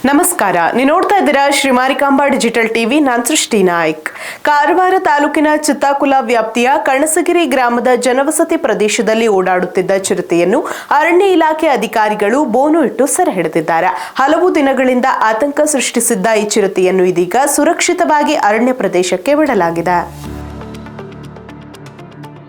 ನಮಸ್ಕಾರ, ನೀವು ನೋಡ್ತಾ ಇದ್ದೀರಾ ಶ್ರೀ ಮಾರಿಕಾಂಬಾ ಡಿಜಿಟಲ್ ಟಿವಿ. ನಾನು ಸೃಷ್ಟಿ ನಾಯ್ಕ್. ಕಾರವಾರ ತಾಲೂಕಿನ ಚಿತ್ತಾಕುಲ ವ್ಯಾಪ್ತಿಯ ಕಣಸಗಿರಿ ಗ್ರಾಮದ ಜನವಸತಿ ಪ್ರದೇಶದಲ್ಲಿ ಓಡಾಡುತ್ತಿದ್ದ ಚಿರತೆಯನ್ನು ಅರಣ್ಯ ಇಲಾಖೆ ಅಧಿಕಾರಿಗಳು ಬೋನು ಇಟ್ಟು ಸೆರೆ ಹಿಡಿದಿದ್ದಾರೆ. ಹಲವು ದಿನಗಳಿಂದ ಆತಂಕ ಸೃಷ್ಟಿಸಿದ್ದ ಈ ಚಿರತೆಯನ್ನು ಇದೀಗ ಸುರಕ್ಷಿತವಾಗಿ ಅರಣ್ಯ ಪ್ರದೇಶಕ್ಕೆ ಬಿಡಲಾಗಿದೆ.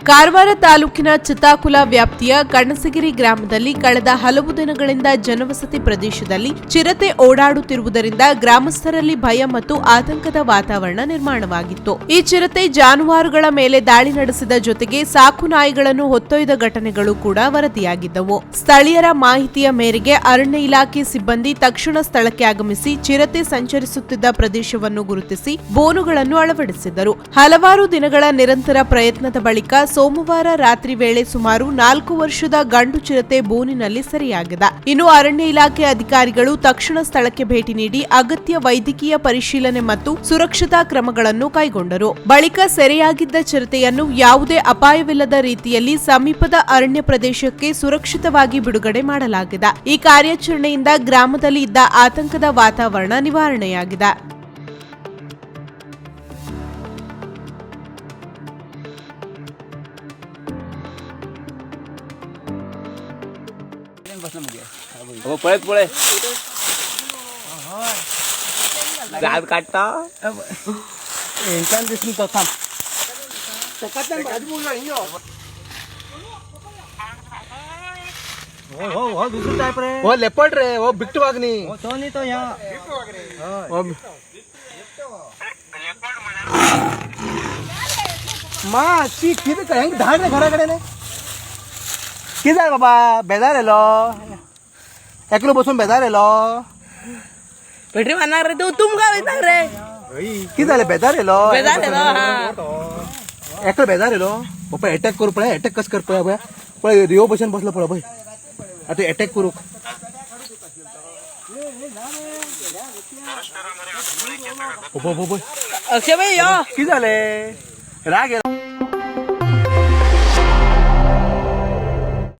ಕಾರವಾರ ತಾಲೂಕಿನ ಚಿತ್ತಾಕುಲ ವ್ಯಾಪ್ತಿಯ ಕಣಸಗಿರಿ ಗ್ರಾಮದಲ್ಲಿ ಕಳೆದ ಹಲವು ದಿನಗಳಿಂದ ಜನವಸತಿ ಪ್ರದೇಶದಲ್ಲಿ ಚಿರತೆ ಓಡಾಡುತ್ತಿರುವುದರಿಂದ ಗ್ರಾಮಸ್ಥರಲ್ಲಿ ಭಯ ಮತ್ತು ಆತಂಕದ ವಾತಾವರಣ ನಿರ್ಮಾಣವಾಗಿತ್ತು. ಈ ಚಿರತೆ ಜಾನುವಾರುಗಳ ಮೇಲೆ ದಾಳಿ ನಡೆಸಿದ ಜೊತೆಗೆ ಸಾಕು ನಾಯಿಗಳನ್ನು ಹೊತ್ತೊಯ್ದ ಘಟನೆಗಳು ಕೂಡ ವರದಿಯಾಗಿದ್ದವು. ಸ್ಥಳೀಯರ ಮಾಹಿತಿಯ ಮೇರೆಗೆ ಅರಣ್ಯ ಇಲಾಖೆ ಸಿಬ್ಬಂದಿ ತಕ್ಷಣ ಸ್ಥಳಕ್ಕೆ ಆಗಮಿಸಿ ಚಿರತೆ ಸಂಚರಿಸುತ್ತಿದ್ದ ಪ್ರದೇಶವನ್ನು ಗುರುತಿಸಿ ಬೋನುಗಳನ್ನು ಅಳವಡಿಸಿದರು. ಹಲವಾರು ದಿನಗಳ ನಿರಂತರ ಪ್ರಯತ್ನದ ಬಳಿಕ ಸೋಮವಾರ ರಾತ್ರಿ ವೇಳೆ ಸುಮಾರು 4 ವರ್ಷದ ಗಂಡು ಚಿರತೆ ಬೋನಿನಲ್ಲಿ ಸೆರೆಯಾಗಿದೆ. ಇನ್ನು ಅರಣ್ಯ ಇಲಾಖೆ ಅಧಿಕಾರಿಗಳು ತಕ್ಷಣ ಸ್ಥಳಕ್ಕೆ ಭೇಟಿ ನೀಡಿ ಅಗತ್ಯ ವೈದ್ಯಕೀಯ ಪರಿಶೀಲನೆ ಮತ್ತು ಸುರಕ್ಷತಾ ಕ್ರಮಗಳನ್ನು ಕೈಗೊಂಡರು. ಬಳಿಕ ಸೆರೆಯಾಗಿದ್ದ ಚಿರತೆಯನ್ನು ಯಾವುದೇ ಅಪಾಯವಿಲ್ಲದ ರೀತಿಯಲ್ಲಿ ಸಮೀಪದ ಅರಣ್ಯ ಪ್ರದೇಶಕ್ಕೆ ಸುರಕ್ಷಿತವಾಗಿ ಬಿಡುಗಡೆ ಮಾಡಲಾಗಿದೆ. ಈ ಕಾರ್ಯಾಚರಣೆಯಿಂದ ಗ್ರಾಮದಲ್ಲಿ ಇದ್ದ ಆತಂಕದ ವಾತಾವರಣ ನಿವಾರಣೆಯಾಗಿದೆ. पळत पळे दात काढता दिसून तो थांब हो दुसरं टाईप रे हो लेपर्ड रे हो बिट्ट वागणी तो नाही तो ह्या मा ची किती काय धाड रे घराकडे ने किती आहे बाबा बेजार येलो एकलो बसून बेजार येलो पेटरी मारणार रे तू तुम काय बेजार रे किती झाले बेजार येलो एकलो बेजार येलो पप्पा अटॅक करू पळे अटॅक कस कर पळे पळे रिओ बसून बसलो पळे भाई आता अटॅक करू अक्षय भाई या किती झाले राग येलो